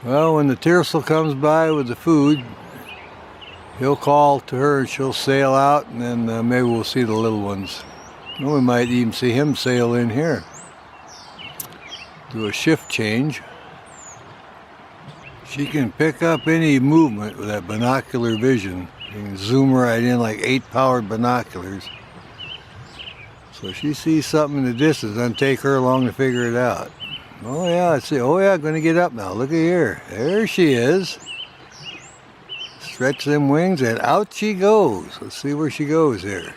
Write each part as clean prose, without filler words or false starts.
Well, when the tercel comes by with the food, he'll call to her and she'll sail out, and then maybe we'll see the little ones. Well, we might even see him sail in here. Do a shift change. She can pick up any movement with that binocular vision. You can zoom right in like 8-powered binoculars. So if she sees something in the distance, doesn't take her long to figure it out. Oh yeah, let's see. Oh yeah, gonna get up now. Look at here. There she is. Stretch them wings and out she goes. Let's see where she goes here.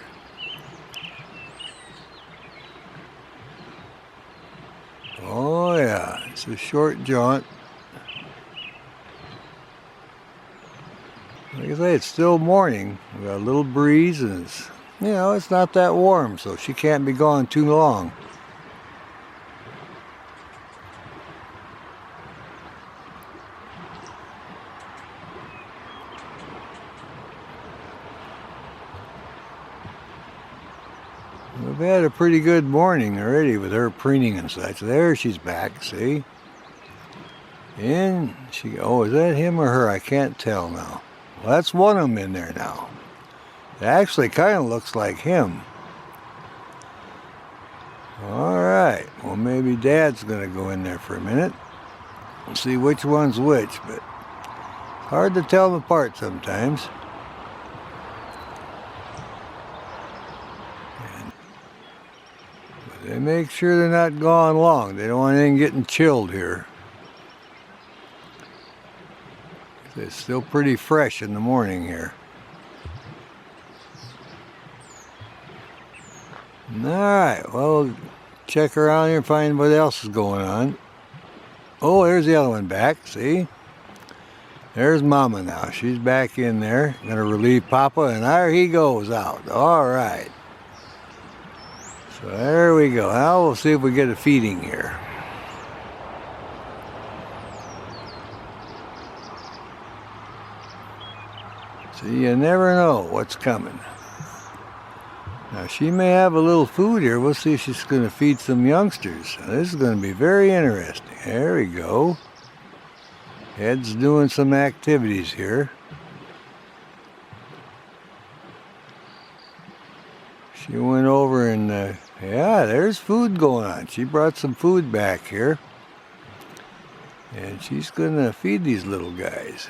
Oh yeah, it's a short jaunt. Like I say, it's still morning. We got a little breeze and it's, it's not that warm, so she can't be gone too long. We've had a pretty good morning already with her preening and such. There she's back, see? And oh, is that him or her? I can't tell now. Well, that's one of them in there now. It actually kind of looks like him. All right, well maybe Dad's gonna go in there for a minute and see which one's which, but it's hard to tell them apart sometimes. But they make sure they're not gone long. They don't want anything getting chilled here. It's still pretty fresh in the morning here. Alright, well, check around here and find what else is going on. Oh, there's the other one back, see? There's Mama now. She's back in there. Gonna relieve Papa, and there he goes out. Alright. So there we go. Now we'll see if we get a feeding here. See, you never know what's coming. Now, she may have a little food here. We'll see if she's going to feed some youngsters. Now, this is going to be very interesting. There we go. Ed's doing some activities here. She went over and, yeah, there's food going on. She brought some food back here. And she's going to feed these little guys.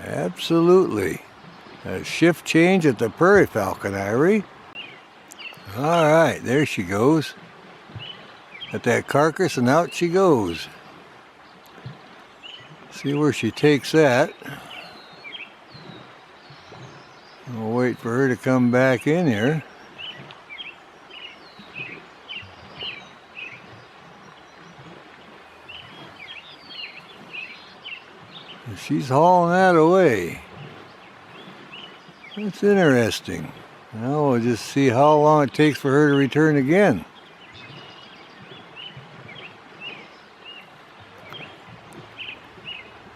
Absolutely. A shift change at the Prairie Falconry. All right, there she goes. At that carcass, and out she goes. See where she takes that. We'll wait for her to come back in here. She's hauling that away. That's interesting. Now we'll just see how long it takes for her to return again.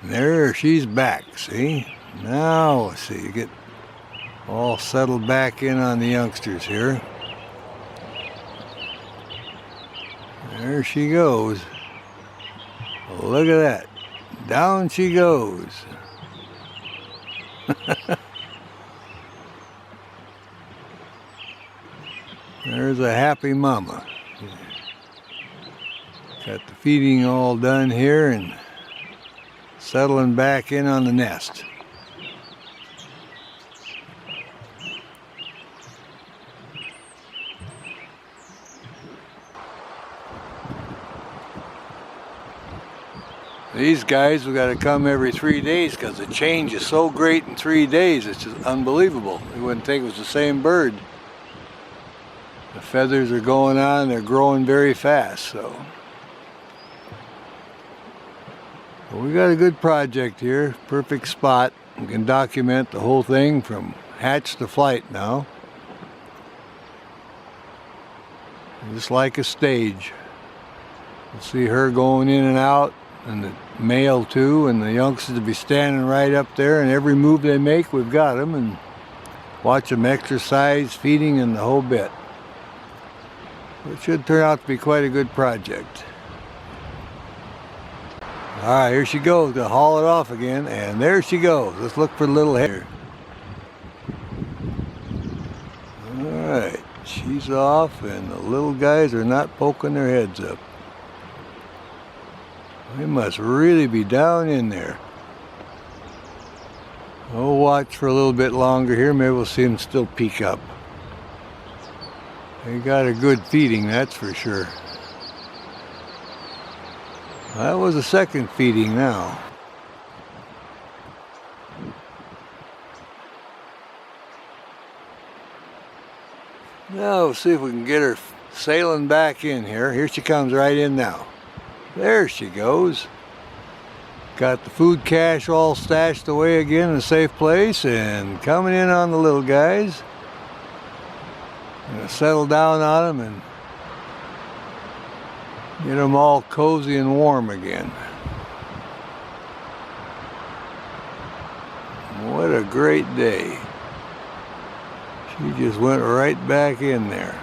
There, she's back, see? Now let's see, get all settled back in on the youngsters here. There she goes. Look at that. Down she goes. There's a happy mama. Got the feeding all done here and settling back in on the nest. These guys have got to come every 3 days because the change is so great in 3 days. It's just unbelievable. You wouldn't think it was the same bird. The feathers are going on. They're growing very fast. So we got a good project here. Perfect spot. We can document the whole thing from hatch to flight now. Just like a stage. You'll see her going in and out. And the male too, and the youngsters will be standing right up there, and every move they make, we've got them, and watch them exercise, feeding, and the whole bit. It should turn out to be quite a good project. Alright, here she goes to haul it off again, and there she goes. Let's look for the little head. Alright, she's off, and the little guys are not poking their heads up. They must really be down in there. We'll watch for a little bit longer here. Maybe we'll see them still peek up. They got a good feeding, that's for sure. That was a second feeding now. Now we'll see if we can get her sailing back in here. Here she comes right in now. There she goes. Got the food cache all stashed away again in a safe place and coming in on the little guys. Gonna settle down on them and get them all cozy and warm again. What a great day. She just went right back in there.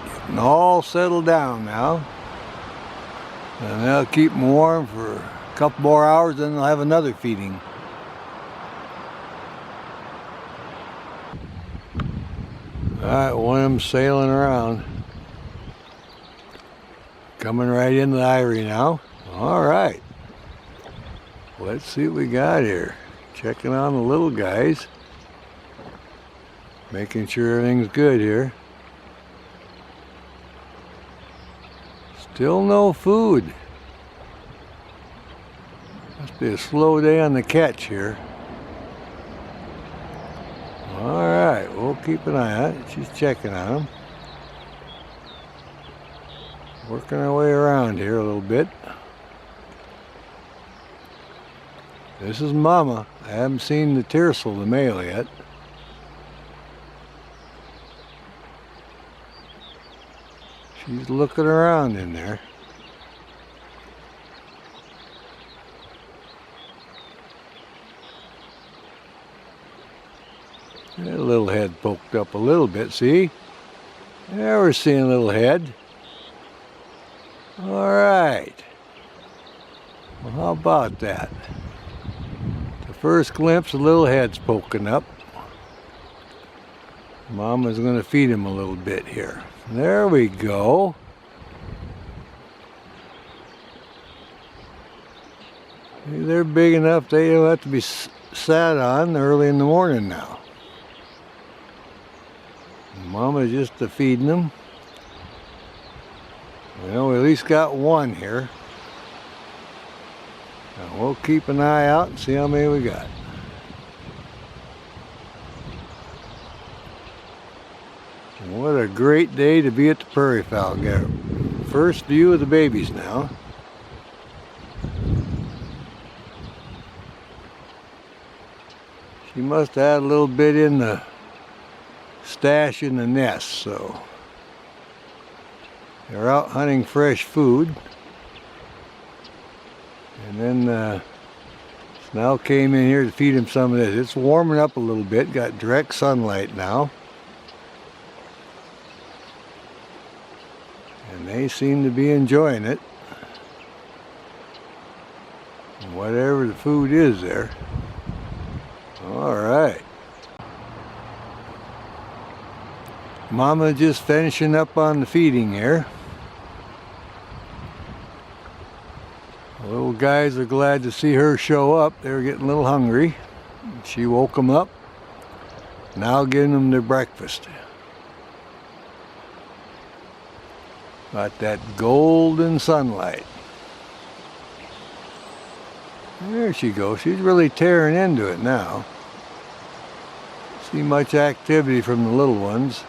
Getting all settled down now. And they'll keep them warm for a couple more hours, then they'll have another feeding. Alright, one of them sailing around. Coming right into the eyrie now. Alright. Let's see what we got here. Checking on the little guys. Making sure everything's good here. Still no food. Must be a slow day on the catch here. Alright, we'll keep an eye on it. She's checking on them. Working our way around here a little bit. This is Mama. I haven't seen the Tiercel, the male, yet. She's looking around in there. That little head poked up a little bit, see? There we're seeing a little head. All right. Well, how about that? The first glimpse, a little head's poking up. Mama's going to feed him a little bit here. There we go. They're big enough they don't have to be sat on early in the morning now. Mama's just feeding them. Well, we at least got one here. Now we'll keep an eye out and see how many we got. What a great day to be at the Prairie Falcon. Got a first view of the babies now. She must have had a little bit in the stash in the nest, so they're out hunting fresh food. And then Snell came in here to feed him some of this. It's warming up a little bit, got direct sunlight now. And they seem to be enjoying it. Whatever the food is there. All right. Mama just finishing up on the feeding here. The little guys are glad to see her show up. They were getting a little hungry. She woke them up. Now giving them their breakfast. Got that golden sunlight. There she goes. She's really tearing into it now. See much activity from the little ones.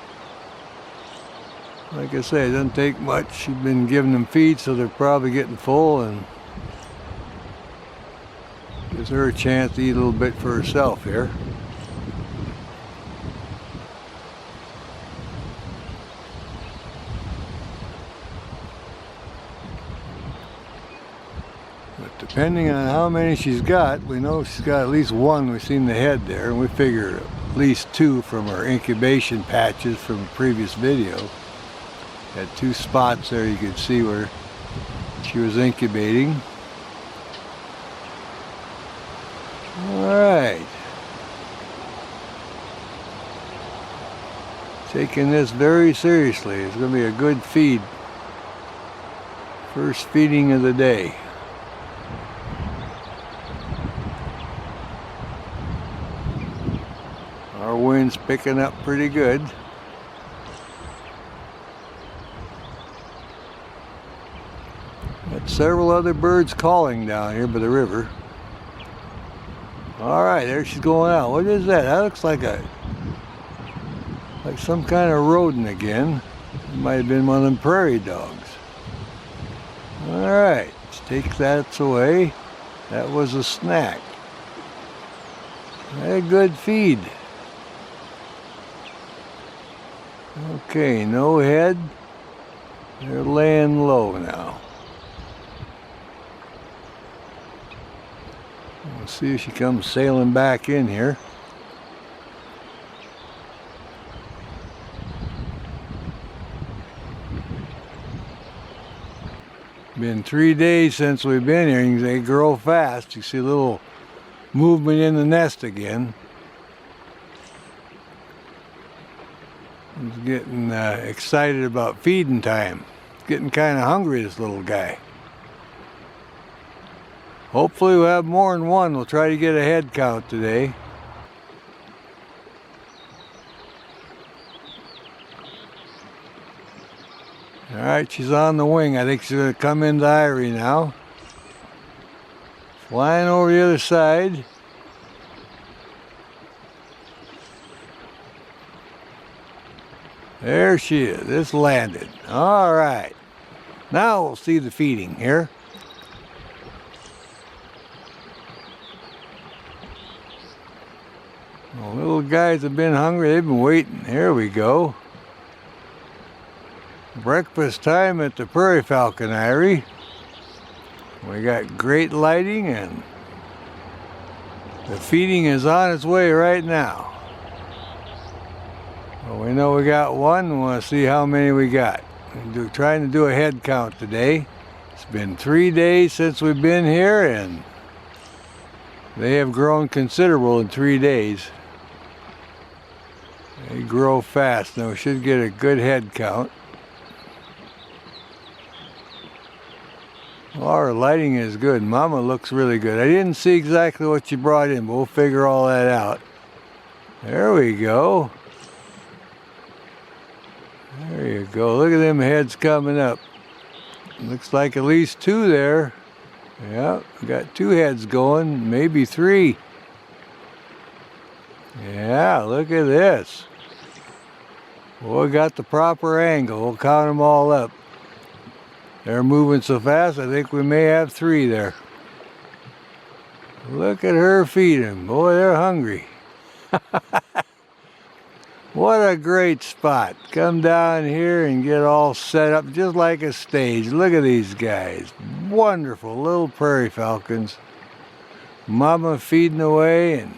Like I say, it doesn't take much. She's been giving them feed, so they're probably getting full, and gives her a chance to eat a little bit for herself here. But depending on how many she's got, we know she's got at least one. We've seen the head there, and we figure at least two from her incubation patches from a previous video. Had two spots there you could see where she was incubating. Alright. Taking this very seriously. It's going to be a good feed. First feeding of the day. Our wind's picking up pretty good. Got several other birds calling down here by the river. Alright, there she's going out. What is that? That looks like some kind of rodent again. It might have been one of them prairie dogs. Alright, let's take that away. That was a snack. A good feed. Okay, no head. They're laying low now. We'll see if she comes sailing back in here. Been 3 days since we've been here. They grow fast. You see a little movement in the nest again. He's getting excited about feeding time. He's getting kind of hungry, this little guy. Hopefully we'll have more than one. We'll try to get a head count today. Alright, she's on the wing. I think she's going to come into Irie now. Flying over the other side. There she is. It's landed. Alright. Now we'll see the feeding here. The little guys have been hungry. They've been waiting. Here we go. Breakfast time at the Prairie Falcon Eyrie. We got great lighting and the feeding is on its way right now. Well, we know we got one. We want to see how many we got. We're trying to do a head count today. It's been 3 days since we've been here and they have grown considerable in 3 days. They grow fast. Now we should get a good head count. Well, our lighting is good. Mama looks really good. I didn't see exactly what she brought in, but we'll figure all that out. There we go. There you go. Look at them heads coming up. Looks like at least 2 there. Yeah, we got 2 heads going, maybe 3. Yeah, look at this. Well, we got the proper angle. We'll count them all up. They're moving so fast, I think we may have 3 there. Look at her feeding. Boy, they're hungry. What a great spot. Come down here and get all set up just like a stage. Look at these guys. Wonderful little prairie falcons. Mama feeding away and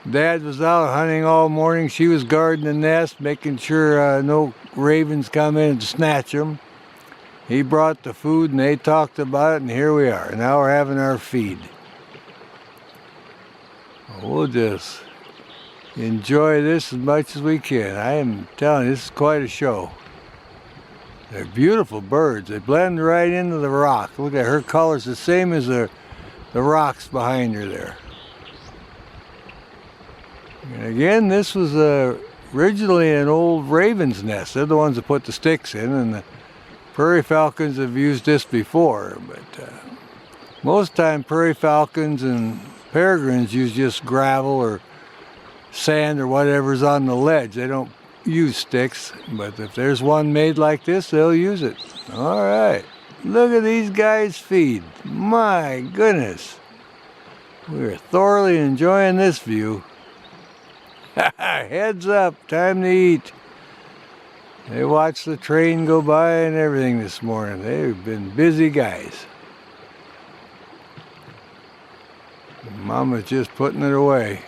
Dad was out hunting all morning. She was guarding the nest, making sure no ravens come in and snatch them. He brought the food and they talked about it and here we are. Now we're having our feed. We'll just enjoy this as much as we can. I am telling you, this is quite a show. They're beautiful birds. They blend right into the rock. Look at her colors, the same as the rocks behind her there. And again, this was originally an old raven's nest. They're the ones that put the sticks in, and the prairie falcons have used this before. But most time prairie falcons and peregrines use just gravel or sand or whatever's on the ledge. They don't use sticks, but if there's one made like this, they'll use it. All right, look at these guys feed. My goodness, we're thoroughly enjoying this view. Heads up, time to eat. They watched the train go by and everything this morning. They've been busy guys. Mama's just putting it away.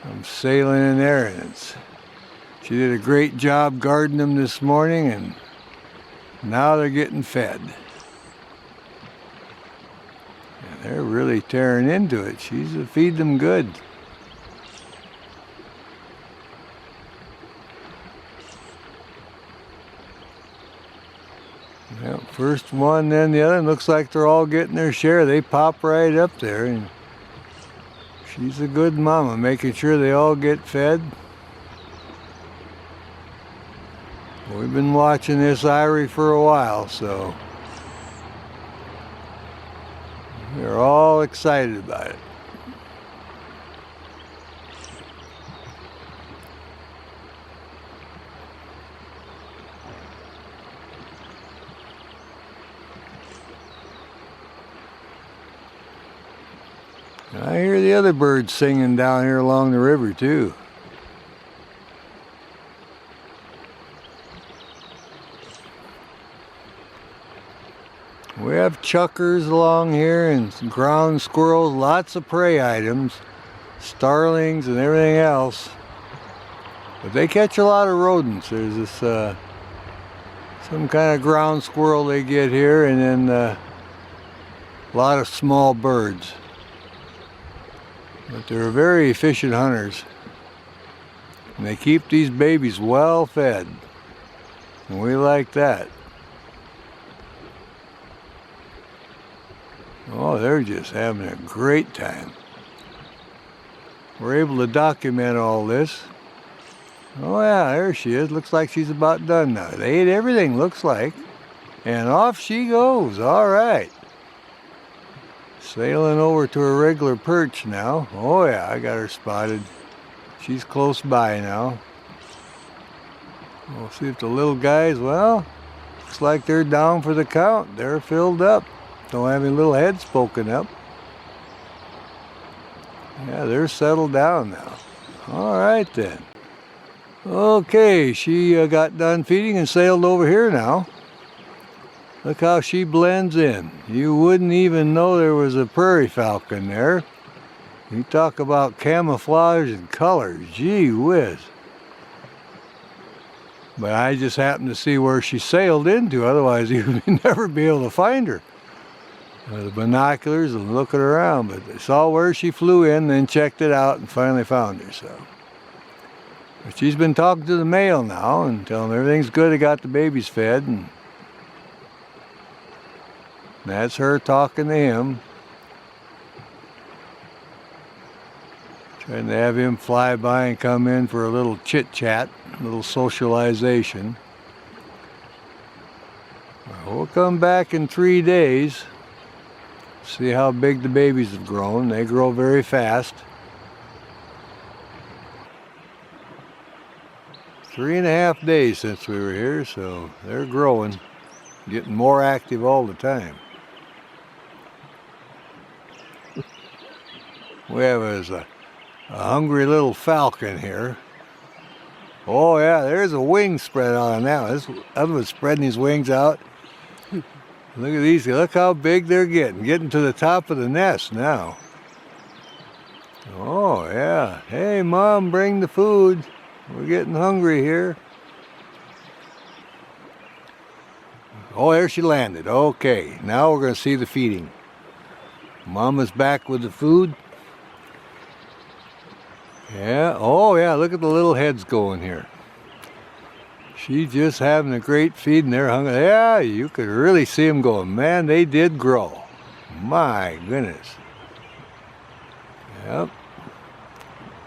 I'm sailing in there and She did a great job guarding them this morning, and now they're getting fed. And they're really tearing into it. She's feeding them good. Yep, first one, then the other. Looks like they're all getting their share. They pop right up there, and she's a good mama, making sure they all get fed. We've been watching this eyrie for a while, so we're all excited about it. I hear the other birds singing down here along the river too. We have chuckers along here and some ground squirrels, lots of prey items, starlings and everything else. But they catch a lot of rodents. There's this some kind of ground squirrel they get here, and then a lot of small birds. But they're very efficient hunters. And they keep these babies well fed. And we like that. Oh, they're just having a great time. We're able to document all this. Oh yeah, there she is. Looks like she's about done now. They ate everything, looks like. And off she goes. All right. Sailing over to a regular perch now. Oh yeah, I got her spotted. She's close by now. We'll see if the little guys, well, looks like they're down for the count. They're filled up. Don't have any little heads poking up. Yeah, they're settled down now. All right then. Okay, she got done feeding and sailed over here now. Look how she blends in. You wouldn't even know there was a prairie falcon there. You talk about camouflage and colors. Gee whiz. But I just happened to see where she sailed into. Otherwise, you'd never be able to find her. With the binoculars and looking around. But I saw where she flew in, then checked it out and finally found her. So, but she's been talking to the male now and telling him everything's good. I got the babies fed. And that's her talking to him. Trying to have him fly by and come in for a little chit-chat, a little socialization. We'll come back in 3 days. See how big the babies have grown. They grow very fast. 3.5 days since we were here, so they're growing, getting more active all the time. We have a hungry little falcon here. Oh yeah, there's a wing spread out on that one. This other one's spreading his wings out. Look at these, look how big they're getting to the top of the nest now. Oh yeah, hey Mom, bring the food. We're getting hungry here. Oh, there she landed. Okay, now we're gonna see the feeding. Mama's back with the food. Yeah, oh yeah, look at the little heads going here. She's just having a great feed and they're hungry. Yeah, you could really see them going. Man, they did grow. My goodness. Yep.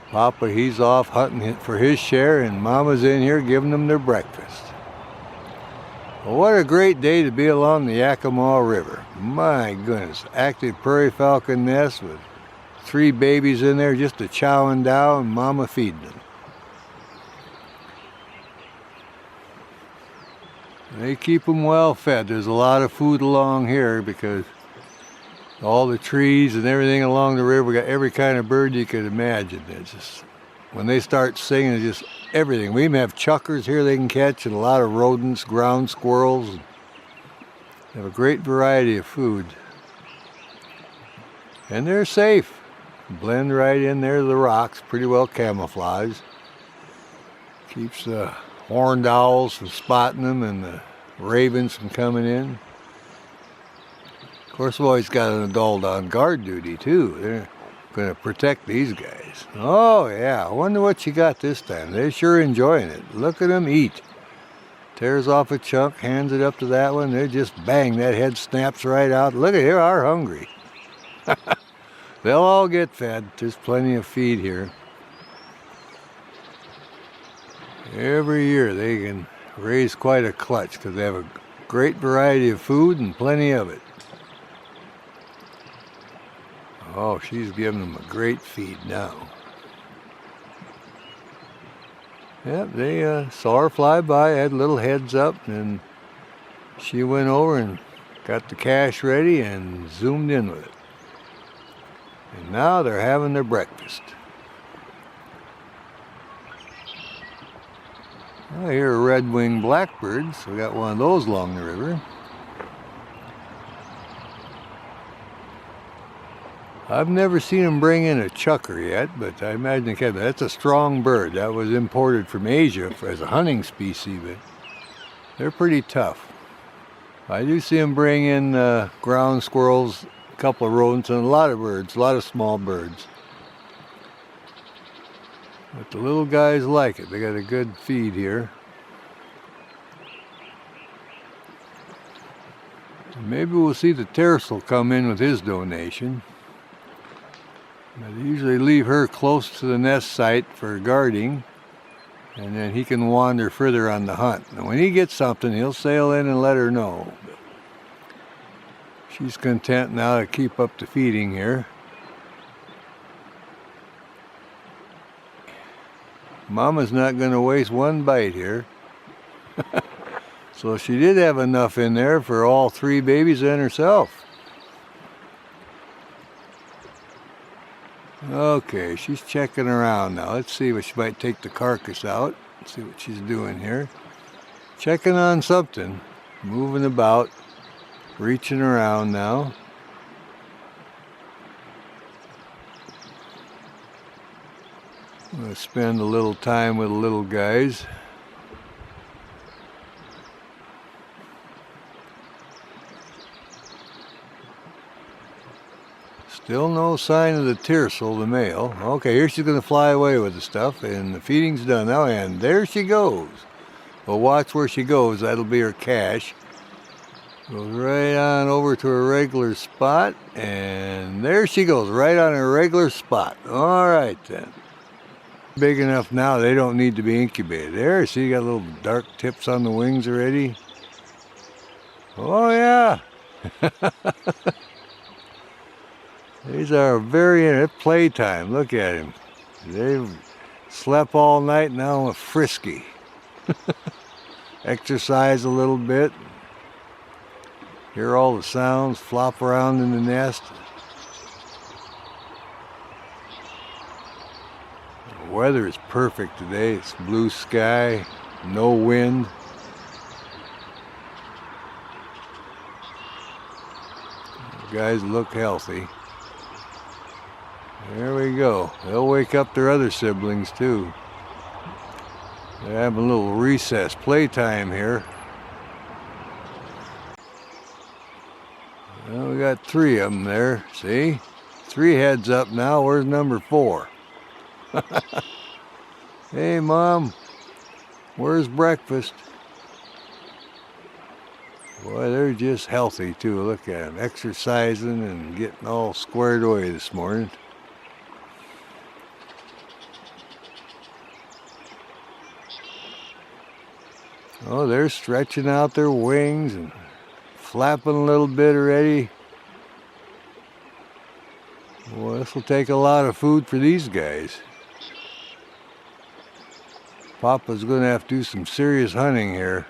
Papa, he's off hunting for his share and Mama's in here giving them their breakfast. Well, what a great day to be along the Yakima River. My goodness, active prairie falcon nest with 3 babies in there just a chowing down and Mama feeding them. They keep them well fed. There's a lot of food along here because all the trees and everything along the river got every kind of bird you could imagine. It's just, when they start singing, it's just everything. We even have chuckers here they can catch and a lot of rodents, ground squirrels. They have a great variety of food. And they're safe. Blend right in there to the rocks, pretty well camouflaged. Keeps the horned owls from spotting them and the ravens from coming in. Of course, we've always got an adult on guard duty too. They're going to protect these guys. Oh yeah, I wonder what you got this time. They're sure enjoying it. Look at them eat. Tears off a chunk, hands it up to that one. They're just bang, that head snaps right out. Look at, they are hungry. They'll all get fed. There's plenty of feed here. Every year they can raise quite a clutch because they have a great variety of food and plenty of it. Oh, she's giving them a great feed now. Yep, they saw her fly by, had little heads up, and she went over and got the cache ready and zoomed in with it. And now they're having their breakfast. I hear a red-winged blackbird, so we got one of those along the river. I've never seen them bring in a chucker yet, but I imagine they can. That's a strong bird. That was imported from Asia as a hunting species, but they're pretty tough. I do see them bring in ground squirrels, a couple of rodents, and a lot of birds, a lot of small birds. But the little guys like it. They got a good feed here. Maybe we'll see the tercel come in with his donation. They usually leave her close to the nest site for guarding, and then he can wander further on the hunt. And when he gets something, he'll sail in and let her know. She's content now to keep up the feeding here. Mama's not going to waste one bite here. So she did have enough in there for all three babies and herself. Okay, she's checking around now. Let's see if she might take the carcass out. Let's see what she's doing here. Checking on something. Moving about. Reaching around now. I'm going to spend a little time with the little guys. Still no sign of the tercel, the male. Okay, here she's going to fly away with the stuff, and the feeding's done now, and there she goes. Well, watch where she goes. That'll be her cache. Goes right on over to her regular spot, and there she goes, right on her regular spot. All right, then. Big enough now, they don't need to be incubated. There, see, you got little dark tips on the wings already. Oh, yeah. These are very playtime. Look at him. They've slept all night, now frisky. Exercise a little bit. Hear all the sounds, flop around in the nest. The weather is perfect today. It's blue sky, no wind. The guys look healthy. There we go. They'll wake up their other siblings too. They're having a little recess playtime here. Well, we got three of them there, see? Three heads up now. Where's number 4? Hey, Mom, where's breakfast? Boy, they're just healthy too. Look at them, exercising and getting all squared away this morning. Oh, they're stretching out their wings and flapping a little bit already. Well, this will take a lot of food for these guys. Papa's going to have to do some serious hunting here.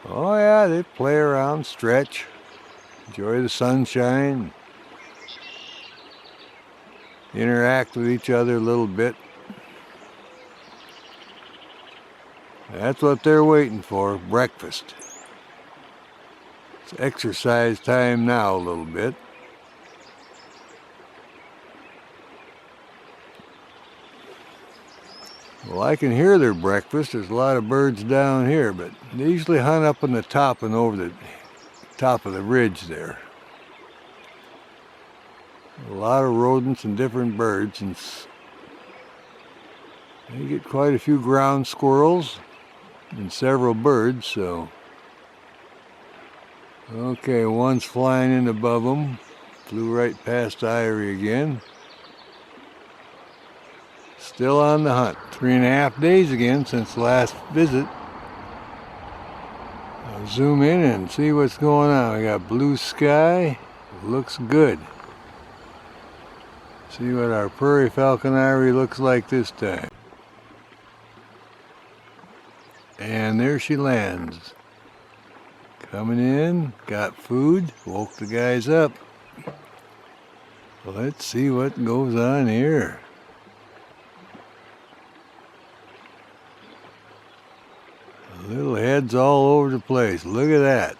Oh yeah, they play around, stretch, enjoy the sunshine, interact with each other a little bit. That's what they're waiting for, breakfast. It's exercise time now a little bit. Well, I can hear their breakfast. There's a lot of birds down here, but they usually hunt up on the top and over the top of the ridge there. A lot of rodents and different birds, and you get quite a few ground squirrels and several birds, so. Okay, one's flying in above them. Flew right past Irie again. Still on the hunt. 3.5 days again since the last visit. I'll zoom in and see what's going on. We got blue sky. It looks good. See what our prairie falcon Irie looks like this time. And there she lands. Coming in, got food, woke the guys up. Let's see what goes on here. Little heads all over the place. Look at that.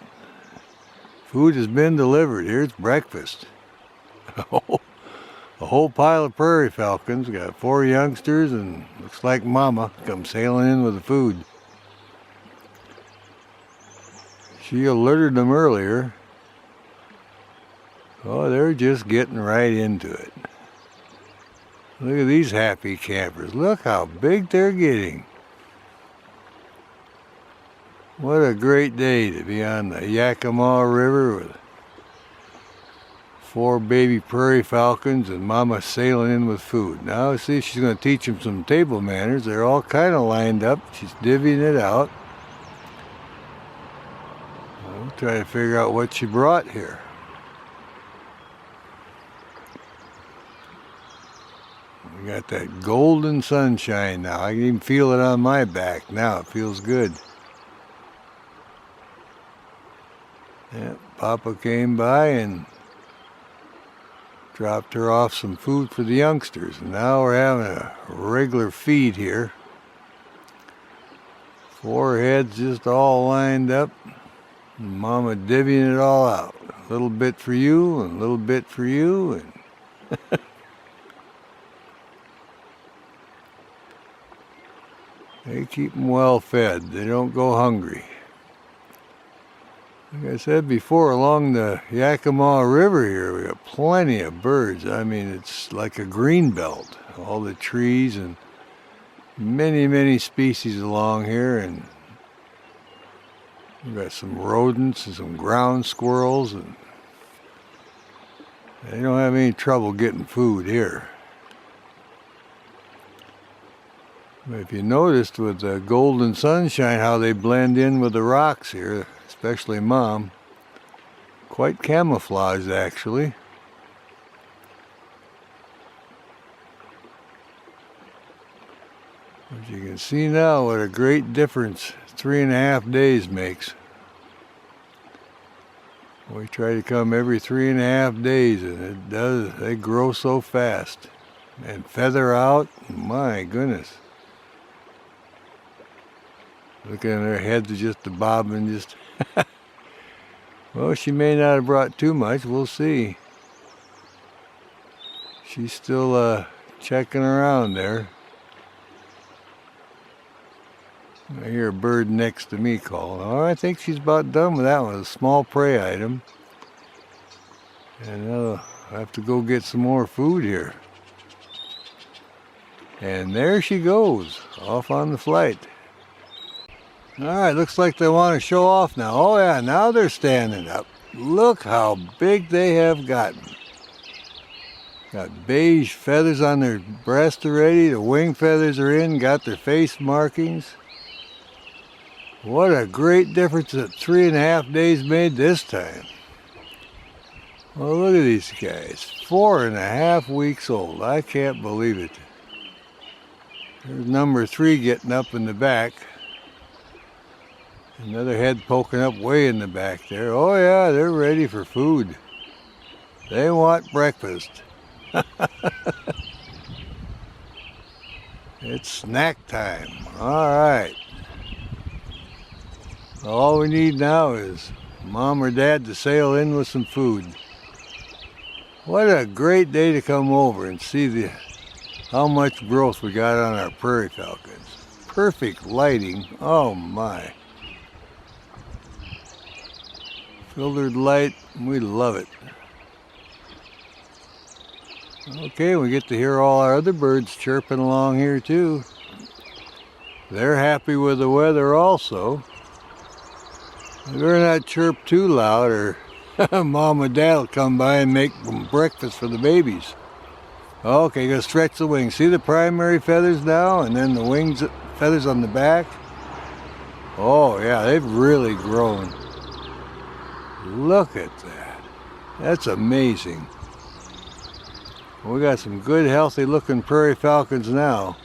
Food has been delivered. Here's breakfast. A whole pile of prairie falcons. Got 4 youngsters and looks like Mama come sailing in with the food. She alerted them earlier. Oh, they're just getting right into it. Look at these happy campers. Look how big they're getting. What a great day to be on the Yakima River with 4 baby prairie falcons and Mama sailing in with food. Now see if she's going to teach them some table manners. They're all kind of lined up. She's divvying it out. We'll try to figure out what she brought here. We got that golden sunshine now. I can even feel it on my back now. It feels good. Yeah, Papa came by and dropped her off some food for the youngsters. And now we're having a regular feed here. 4 heads just all lined up. And Mama divvying it all out. A little bit for you and a little bit for you. And they keep them well fed. They don't go hungry. Like I said before, along the Yakima River here, we got plenty of birds. I mean, it's like a green belt. All the trees and many, many species along here. And we've got some rodents and some ground squirrels. And they don't have any trouble getting food here. But if you noticed with the golden sunshine how they blend in with the rocks here, especially Mom, quite camouflaged actually. As you can see now what a great difference 3.5 days makes. We try to come every 3.5 days and it does, they grow so fast. And feather out, my goodness. Looking at their heads just bobbing, just. Well, she may not have brought too much. We'll see. She's still checking around there. I hear a bird next to me calling. Oh, I think she's about done with that one. A small prey item. And I'll have to go get some more food here. And there she goes, off on the flight. Alright, looks like they want to show off now. Oh yeah, now they're standing up. Look how big they have gotten. Got beige feathers on their breast already. The wing feathers are in, got their face markings. What a great difference that 3.5 days made this time. Well, look at these guys. 4.5 weeks old. I can't believe it. There's number 3 getting up in the back. Another head poking up way in the back there. Oh yeah, they're ready for food. They want breakfast. It's snack time. All right. All we need now is Mom or Dad to sail in with some food. What a great day to come over and see how much growth we got on our prairie falcons. Perfect lighting, oh my. Filtered light, we love it. Okay, we get to hear all our other birds chirping along here too. They're happy with the weather also. They better not chirp too loud or Mom and Dad will come by and make breakfast for the babies. Okay, gonna stretch the wings. See the primary feathers now and then the wings, feathers on the back? Oh yeah, they've really grown. Look at that. That's amazing. We got some good, healthy looking prairie falcons now.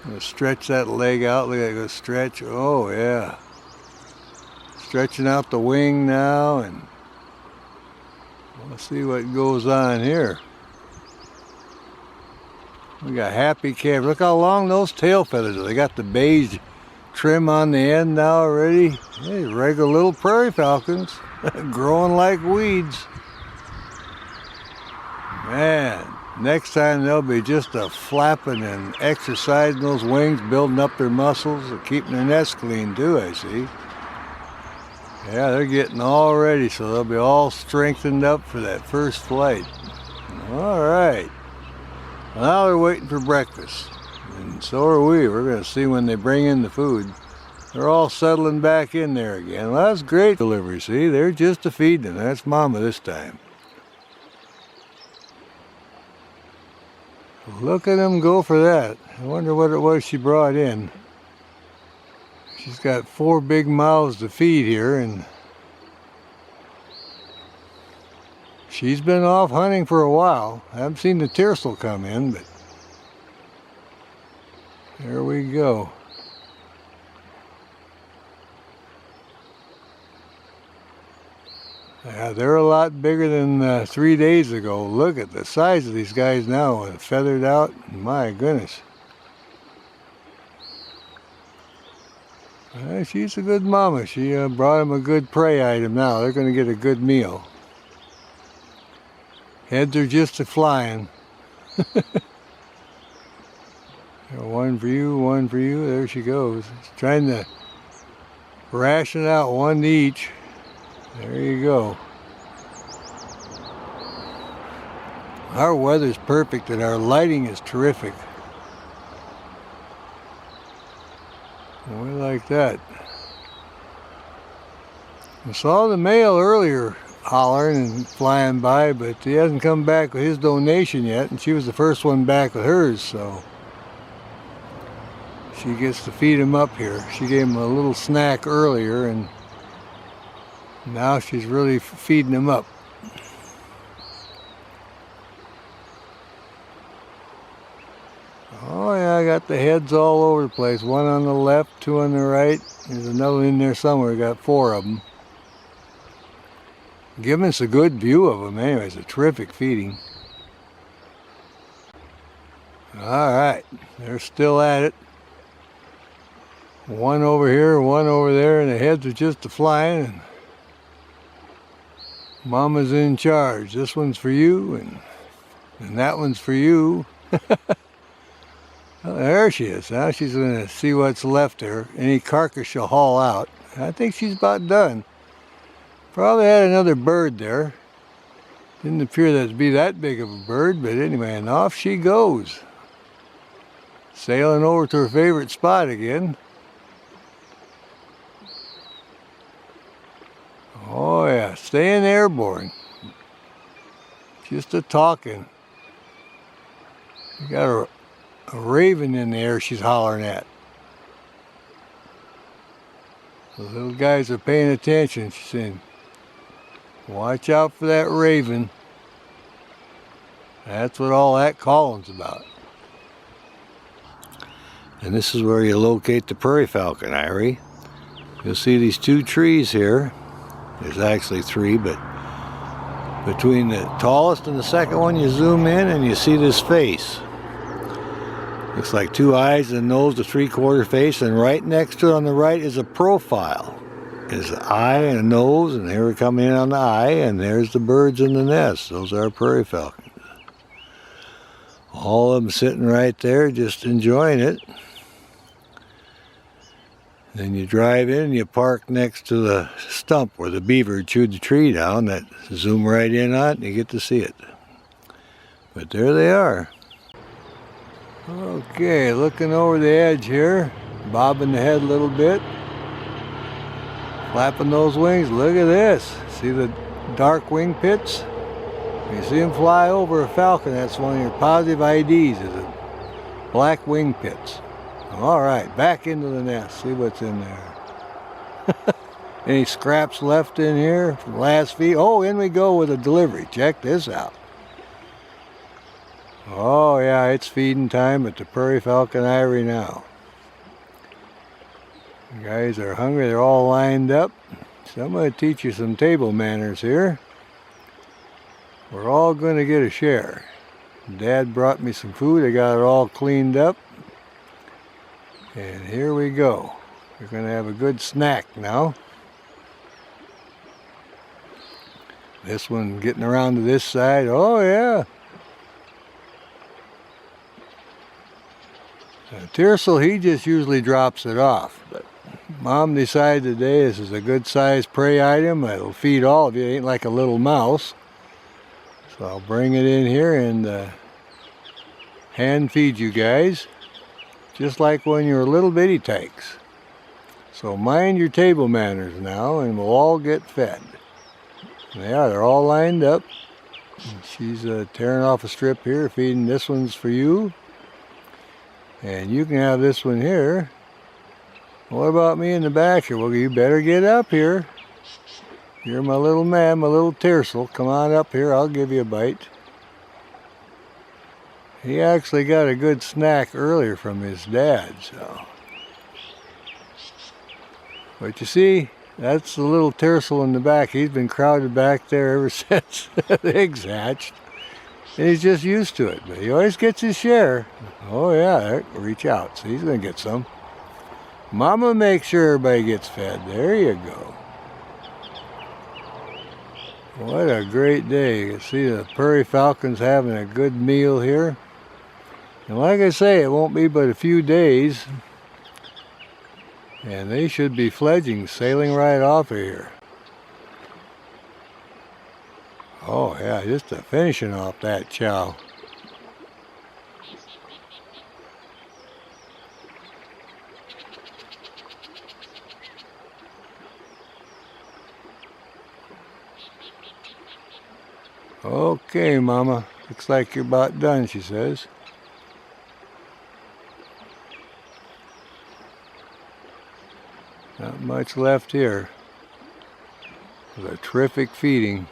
I'm gonna stretch that leg out. Look at it go stretch. Oh yeah. Stretching out the wing now, and let's see what goes on here. We got happy calves. Look how long those tail feathers are. They got the beige trim on the end now already. Hey, regular little prairie falcons growing like weeds. Man, next time they'll be just a flapping and exercising those wings, building up their muscles, and keeping their nest clean too, I see. Yeah, they're getting all ready, so they'll be all strengthened up for that first flight. All right. Now they're waiting for breakfast, and so are we. We're going to see when they bring in the food. They're all settling back in there again. Well, that's great delivery, see? They're just to feed them. That's Mama this time. Look at them go for that. I wonder what it was she brought in. She's got 4 big mouths to feed here, and she's been off hunting for a while. I haven't seen the tiercel come in, but there we go. Yeah, they're a lot bigger than 3 days ago. Look at the size of these guys now, feathered out. My goodness. She's a good mama. She brought them a good prey item now. They're going to get a good meal. Heads are just a flying. One for you, one for you. There she goes. She's trying to ration out one to each. There you go. Our weather's perfect and our lighting is terrific. We like that. I saw the male earlier hollering and flying by, but he hasn't come back with his donation yet, and she was the first one back with hers, so she gets to feed him up here. She gave him a little snack earlier, and now she's really feeding him up. Oh yeah, I got the heads all over the place. One on the left, 2 on the right. There's another one in there somewhere. We got 4 of them. Giving us a good view of them anyway. It's a terrific feeding. All right, they're still at it. One over here, one over there, and the heads are just a-flying. Mama's in charge. This one's for you, and that one's for you. Oh, there she is. Now she's going to see what's left there. Any carcass she'll haul out. I think she's about done. Probably had another bird there. Didn't appear that to be that big of a bird, but anyway, and off she goes. Sailing over to her favorite spot again. Oh yeah, staying airborne. Just a talking. You got a raven in the air she's hollering at. The little guys are paying attention. She's saying, watch out for that raven. That's what all that calling's about. And this is where you locate the prairie falcon, Irie. You'll see these 2 trees here. There's actually 3, but between the tallest and the second one, you zoom in and you see this face. Looks like 2 eyes and nose, a 3/4 face, and right next to it on the right is a profile. is an eye and a nose, and here we come in on the eye, and there's the birds in the nest. Those are prairie falcons. All of them sitting right there just enjoying it. Then you drive in and you park next to the stump where the beaver chewed the tree down. That zoom right in on it and you get to see it. But there they are. Okay, looking over the edge here, bobbing the head a little bit, flapping those wings. Look at this. See the dark wing pits? You see them fly over a falcon, that's one of your positive IDs, is it? Black wing pits. All right, back into the nest. See what's in there. Any scraps left in here from last feed? Oh, in we go with a delivery. Check this out. Oh yeah, it's feeding time at the Prairie Falcon Eyrie now. You guys are hungry. They're all lined up. So I'm going to teach you some table manners here. We're all going to get a share. Dad brought me some food. I got it all cleaned up. And here we go. We're going to have a good snack now. This one getting around to this side. Oh yeah. Tiercel, he just usually drops it off. But Mom decided today this is a good sized prey item. It'll feed all of you. It ain't like a little mouse. So I'll bring it in here and hand feed you guys. Just like when you were little bitty tykes. So mind your table manners now and we'll all get fed. Yeah, they're all lined up. She's tearing off a strip here, feeding. This one's for you. And you can have this one here. What about me in the back here? Well, you better get up here. You're my little man, my little Tiercel. Come on up here, I'll give you a bite. He actually got a good snack earlier from his dad, so. But you see, that's the little Tiercel in the back. He's been crowded back there ever since the eggs hatched. And he's just used to it, but he always gets his share. Oh yeah, reach out. So he's gonna get some. Mama makes sure everybody gets fed. There you go. What a great day. You see the Prairie Falcons having a good meal here. And like I say, it won't be but a few days. And they should be fledging, sailing right off of here. Oh yeah, just finishing off that chow. Okay, Mama. Looks like you're about done, she says. Not much left here. It was a terrific feeding.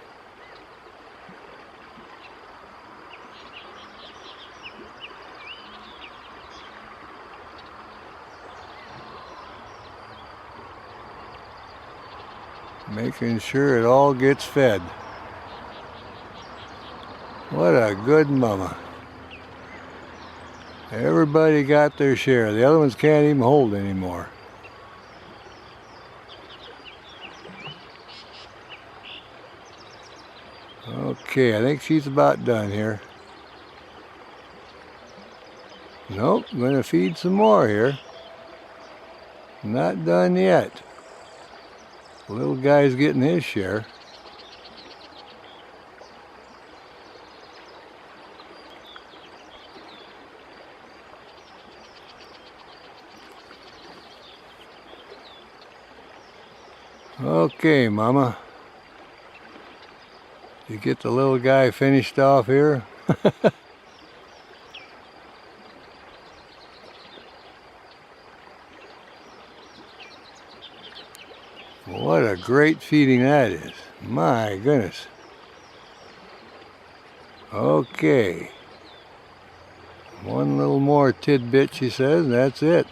Making sure it all gets fed. What a good mama. Everybody got their share. The other ones can't even hold anymore. Okay, I think she's about done here. Nope, I'm going to feed some more here. Not done yet. The little guy's getting his share. Okay, Mama. You get the little guy finished off here. What a great feeding that is. My goodness. Okay. One little more tidbit, she says, and that's it.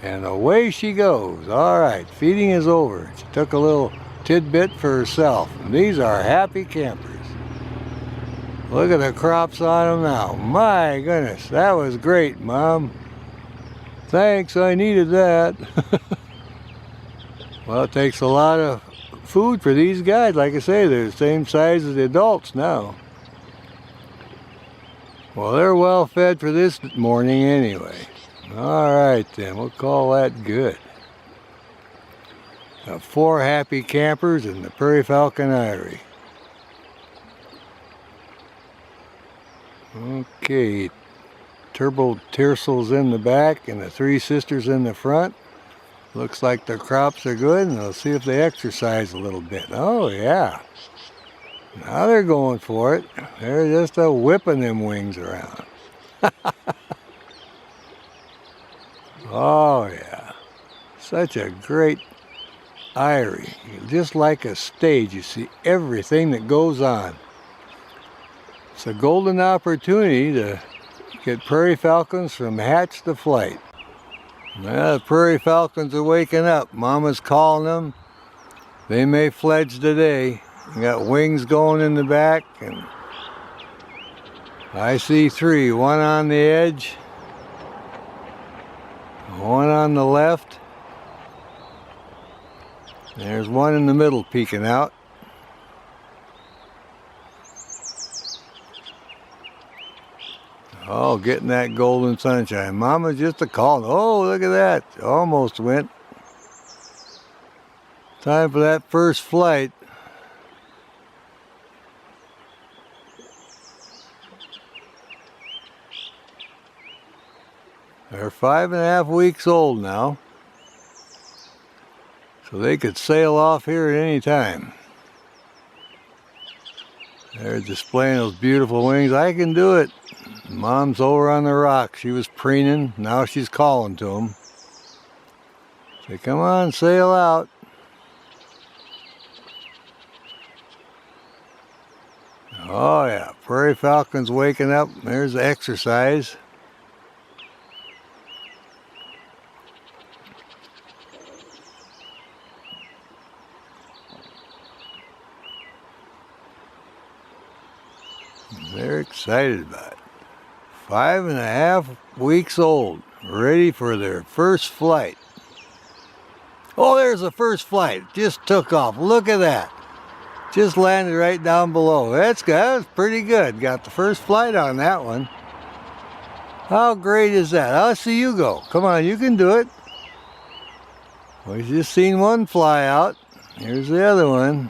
And away she goes. All right, feeding is over. She took a little tidbit for herself. And these are happy campers. Look at the crops on them now. My goodness, that was great, Mom. Thanks, I needed that. Well, it takes a lot of food for these guys. Like I say, they're the same size as the adults now. Well, they're well fed for this morning anyway. All right then, we'll call that good. Got 4 happy campers in the Prairie Falcon Eyrie. Okay, Turbo Tiercel's in the back and the 3 sisters in the front. Looks like their crops are good, and they'll see if they exercise a little bit. Oh yeah, now they're going for it. They're just whipping them wings around. Oh yeah, such a great eyrie. Just like a stage, you see everything that goes on. It's a golden opportunity to get prairie falcons from hatch to flight. Well, the prairie falcons are waking up. Mama's calling them. They may fledge today. They got wings going in the back, and I see 3. 1 on the edge, 1 on the left. There's 1 in the middle peeking out. Oh, getting that golden sunshine. Mama's just a calling. Oh, look at that. Almost went. Time for that first flight. They're 5.5 weeks old now. So they could sail off here at any time. They're displaying those beautiful wings. I can do it. Mom's over on the rock. She was preening. Now she's calling to them. Say, come on, sail out. Oh yeah, prairie falcon's waking up. There's the exercise. They're excited about it. 5.5 weeks old, ready for their first flight. Oh, there's the first flight. Just took off. Look at that. Just landed right down below. That's good. That was pretty good. Got the first flight on that one. How great is that? I'll see you go. Come on, you can do it. We've just seen 1 fly out. Here's the other one.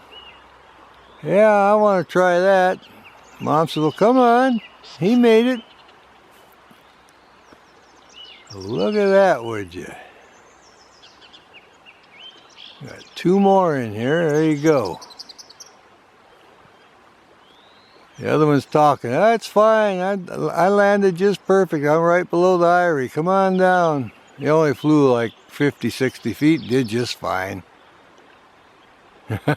Yeah, I want to try that. Mom said, well, come on. He made it. Look at that, would you? Got 2 more in here. There you go. The other one's talking. That's fine. I landed just perfect. I'm right below the eyrie. Come on down. He only flew like 50, 60 feet. Did just fine.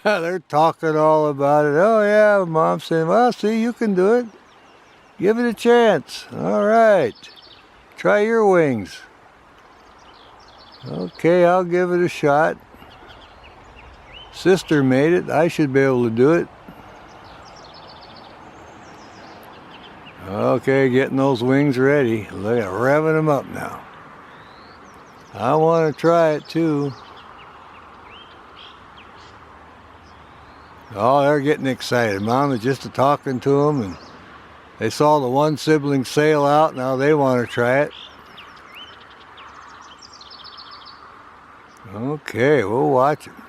They're talking all about it. Oh yeah, Mom's saying, well, see, you can do it. Give it a chance. All right. Try your wings. Okay, I'll give it a shot. Sister made it. I should be able to do it. Okay, getting those wings ready. Look at revving them up now. I want to try it too. Oh, they're getting excited. Mom is just talking to them, and they saw the 1 sibling sail out. Now they want to try it. Okay, we'll watch them.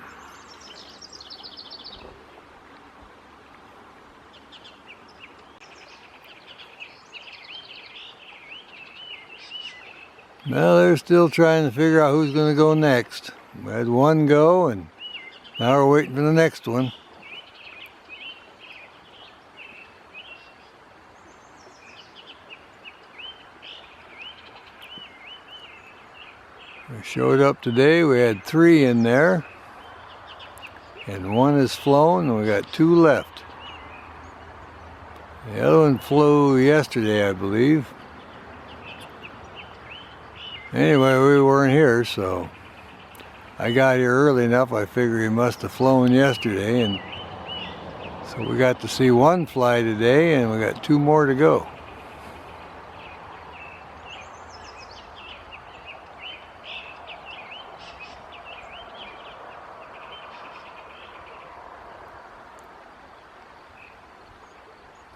Well, they're still trying to figure out who's going to go next. We had 1 go, and now we're waiting for the next one. We showed up today. We had 3 in there, and 1 is flown, and we got 2 left. The other one flew yesterday, I believe. Anyway, we weren't here, so I got here early enough. I figure he must have flown yesterday and So we got to see one fly today, and we got 2 more to go.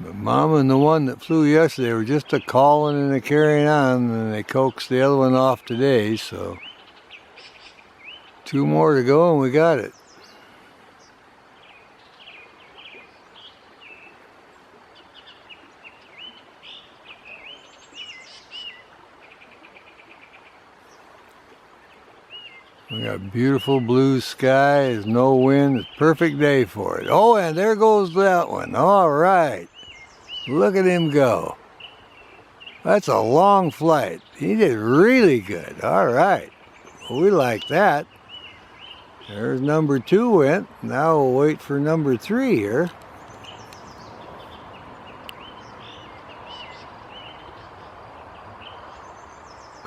But Mama and the one that flew yesterday were just a calling and a carrying on, and they coaxed the other one off today, so 2 more to go and we got it. We got beautiful blue skies, no wind, it's a perfect day for it. Oh, and there goes that one. All right. Look at him go. That's a long flight. He did really good. All right. Well, we like that. There's number 2 went. Now we'll wait for number 3 here.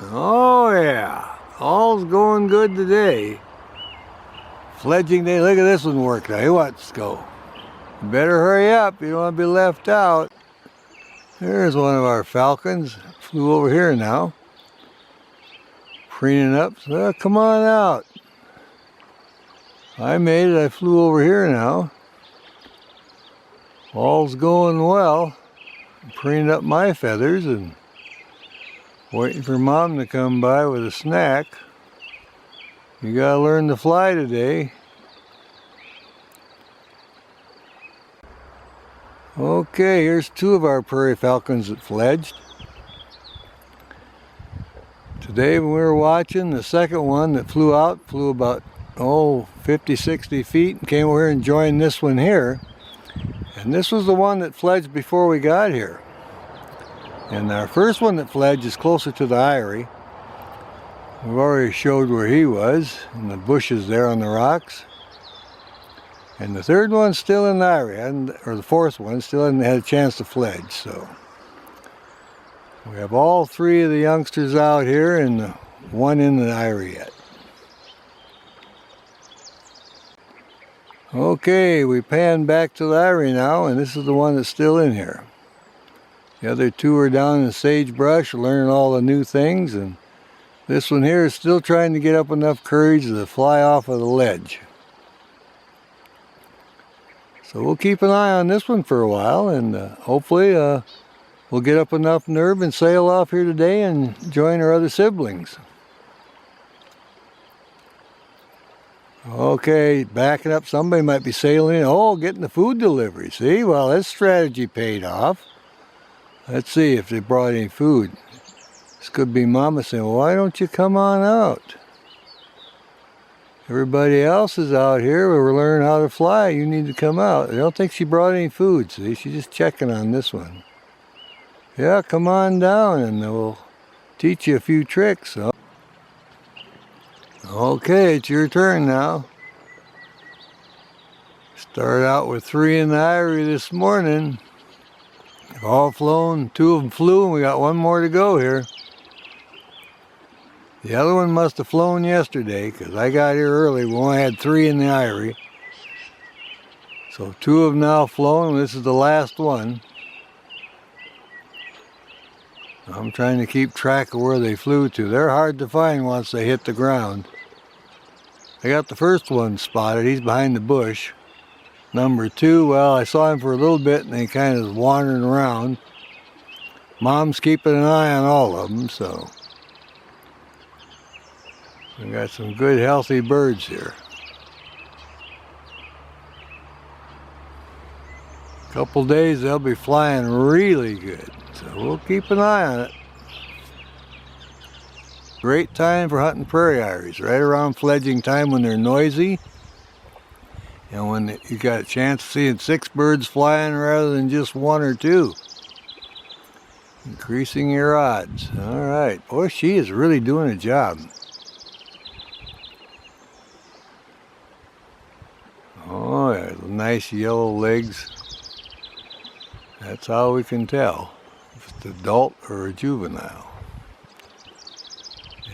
Oh yeah. All's going good today. Fledging day. Look at this one work now. He wants to go. You better hurry up. You don't want to be left out. There's one of our falcons. Flew over here now. Preening up. So, come on out. I made it. I flew over here now. All's going well. I'm preening up my feathers and waiting for Mom to come by with a snack. You gotta learn to fly today. Okay, here's 2 of our prairie falcons that fledged. Today when we were watching, the second one that flew out flew about 50, 60 feet and came over here and joined this one here. And this was the one that fledged before we got here. And our first one that fledged is closer to the eyrie. We've already showed where he was, in the bushes there on the rocks. And the third one's still in the eyrie, or the fourth one still hasn't had a chance to fledge. So we have all 3 of the youngsters out here and the one in the eyrie yet. Okay, we pan back to the eyrie now, and this is the one that's still in here. The other 2 are down in the sagebrush learning all the new things, and this one here is still trying to get up enough courage to fly off of the ledge. So we'll keep an eye on this one for a while, and hopefully we'll get up enough nerve and sail off here today and join our other siblings. Okay, backing up, somebody might be sailing in. Oh, getting the food delivery. See, well, that strategy paid off. Let's see if they brought any food. This could be Mama saying, well, why don't you come on out? Everybody else is out here. We're learning how to fly. You need to come out. I don't think she brought any food. See, she's just checking on this one. Yeah, come on down and we'll teach you a few tricks. Okay, it's your turn now. Started out with 3 in the eyrie this morning. They've all flown, 2 of them flew, and we got 1 more to go here. The other one must have flown yesterday, because I got here early. We only had 3 in the eyrie. So 2 have now flown, and this is the last one. I'm trying to keep track of where they flew to. They're hard to find once they hit the ground. I got the first one spotted. He's behind the bush. Number 2, well, I saw him for a little bit and he kind of wandering around. Mom's keeping an eye on all of them, so we got some good healthy birds here. A couple days they'll be flying really good, so we'll keep an eye on it. Great time for hunting prairie iris, right around fledging time when they're noisy. And when you got a chance of seeing 6 birds flying rather than just 1 or 2. Increasing your odds. All right. Boy, she is really doing a job. Oh, yeah, nice yellow legs. That's how we can tell if it's an adult or a juvenile.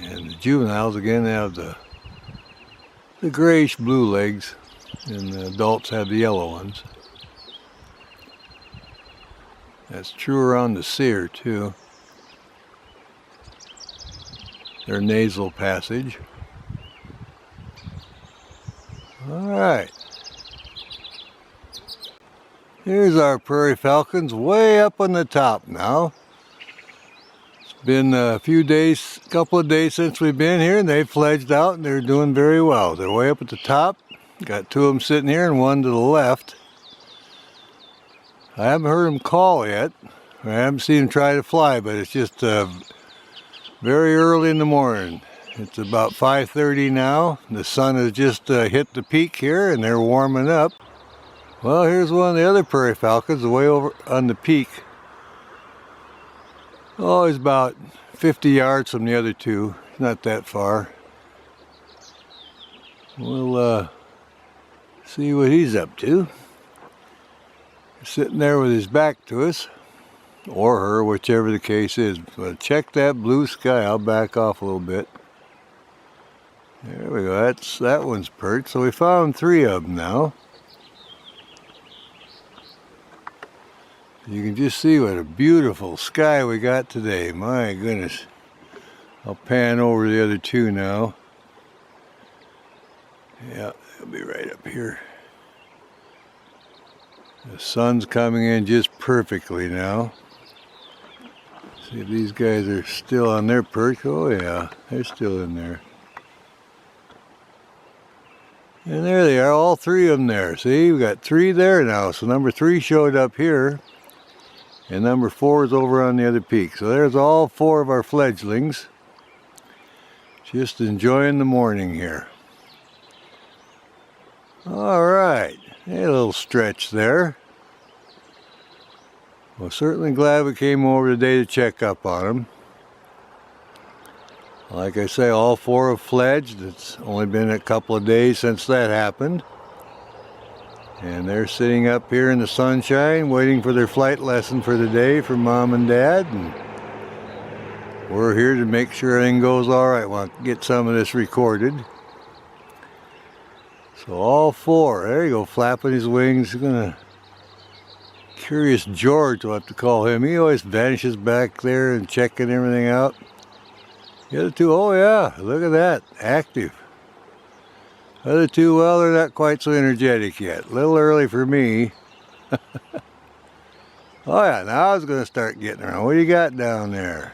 And the juveniles, again, have the grayish blue legs. And the adults have the yellow ones. That's true around the sear too. Their nasal passage. Alright. Here's our prairie falcons way up on the top now. It's been a couple of days since we've been here, and they've fledged out and they're doing very well. They're way up at the top. Got two of them sitting here and one to the left. I haven't heard them call yet. I haven't seen them try to fly, but it's just very early in the morning. It's about 5:30 now. The sun has just hit the peak here and they're warming up. Well, here's one of the other prairie falcons way over on the peak. Oh, he's about 50 yards from the other two. Not that far. We'll see what he's up to. Sitting there with his back to us, or her, whichever the case is. But check that blue sky. I'll back off a little bit. There we go. That one's perched. So we found three of them now. You can just see what a beautiful sky we got today. My goodness. I'll pan over the other two now. Yeah, they'll be right up here. The sun's coming in just perfectly now. See if these guys are still on their perch. Oh yeah, they're still in there. And there they are, all three of them there. See, we got three there now. So number 3 showed up here. And number 4 is over on the other peak. So there's all 4 of our fledglings. Just enjoying the morning here. Alright, a little stretch there. Well, certainly glad we came over today to check up on them. Like I say, all 4 have fledged. It's only been a couple of days since that happened. And they're sitting up here in the sunshine waiting for their flight lesson for the day from Mom and Dad. And we're here to make sure everything goes all right. Want to get some of this recorded. So all 4, there you go, flapping his wings. Curious George, we'll have to call him. He always vanishes back there and checking everything out. The other 2, oh yeah, look at that, active. The other 2, well, they're not quite so energetic yet. A little early for me. Oh yeah, now I was going to start getting around. What do you got down there?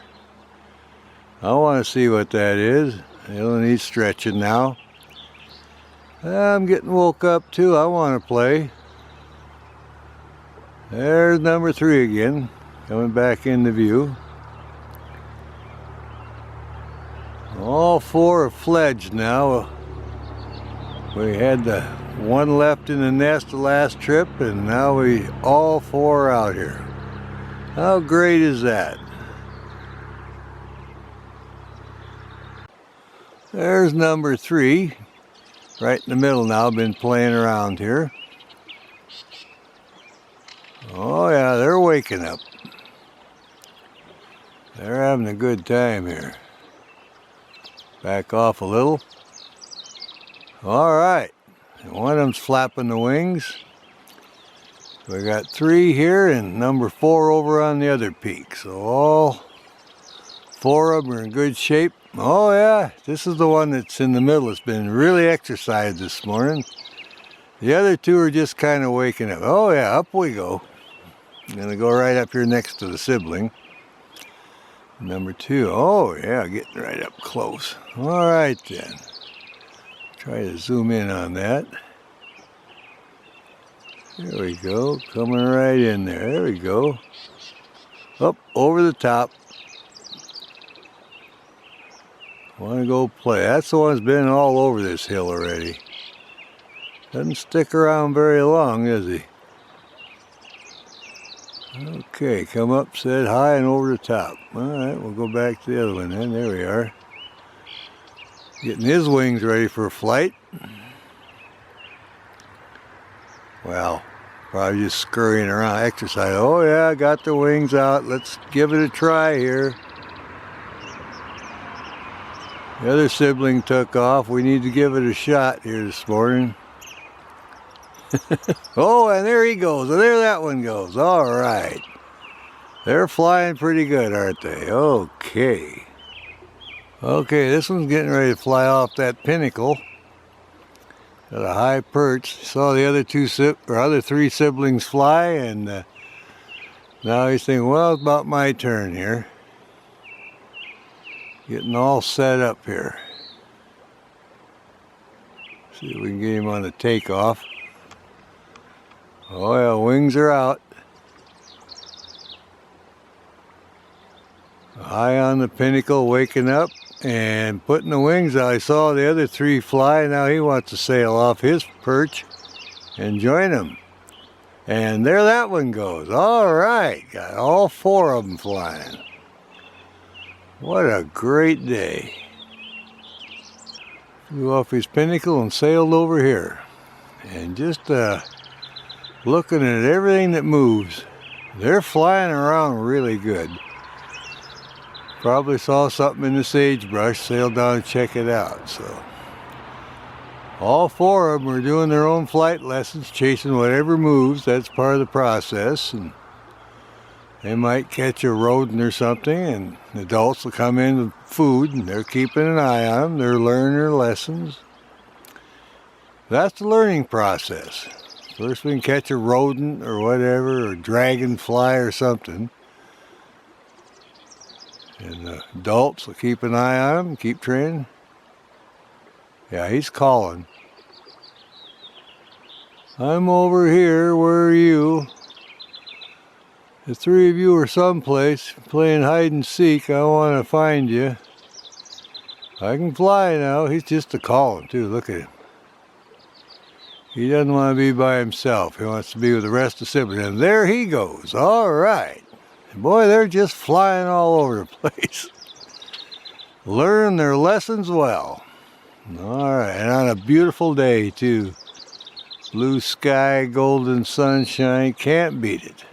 I want to see what that is. It'll need stretching now. I'm getting woke up too. I want to play. There's number 3 again, coming back into view. All 4 are fledged now. We had the 1 left in the nest the last trip, and now all 4 are out here. How great is that? There's number 3, right in the middle now, been playing around here. Oh yeah, they're waking up. They're having a good time here. Back off a little. Alright, one of them's flapping the wings. We got 3 here and number 4 over on the other peak. So all 4 of them are in good shape. Oh yeah, this is the one that's in the middle. It's been really exercised this morning. The other 2 are just kind of waking up. Oh yeah, up we go. I'm going to go right up here next to the sibling. Number 2, oh yeah, getting right up close. Alright then. Try to zoom in on that. There we go, coming right in there. There we go. Up over the top. Want to go play. That's the one that's been all over this hill already. Doesn't stick around very long, does he? Okay, come up, said hi, and over the top. Alright, we'll go back to the other one then. There we are. Getting his wings ready for flight. Well, probably just scurrying around, exercise. Oh yeah, got the wings out. Let's give it a try here. The other sibling took off. We need to give it a shot here this morning. Oh, and there he goes. There that one goes. All right. They're flying pretty good, aren't they? Okay. Okay, this one's getting ready to fly off that pinnacle at a high perch. Saw the other three siblings fly, and now he's thinking, well, it's about my turn here. Getting all set up here. See if we can get him on the takeoff. Oh yeah, wings are out. High on the pinnacle, waking up and putting the wings out. I saw the other three fly. Now he wants to sail off his perch and join them. And there that one goes. All right, got all four of them flying. What a great day. Flew off his pinnacle and sailed over here. And just looking at everything that moves. They're flying around really good. Probably saw something in the sagebrush, sailed down and check it out. So all four of them are doing their own flight lessons, chasing whatever moves. That's part of the process. And they might catch a rodent or something, and the adults will come in with food, and they're keeping an eye on them. They're learning their lessons. That's the learning process. First we can catch a rodent or whatever, or dragonfly or something. And the adults will keep an eye on him, keep training. Yeah, he's calling. I'm over here, where are you? The three of you are someplace playing hide and seek. I want to find you. I can fly now. He's just a calling too, look at him. He doesn't want to be by himself. He wants to be with the rest of the siblings. And there he goes, all right. Boy, they're just flying all over the place. Learn their lessons well. All right, and on a beautiful day, too. Blue sky, golden sunshine, can't beat it.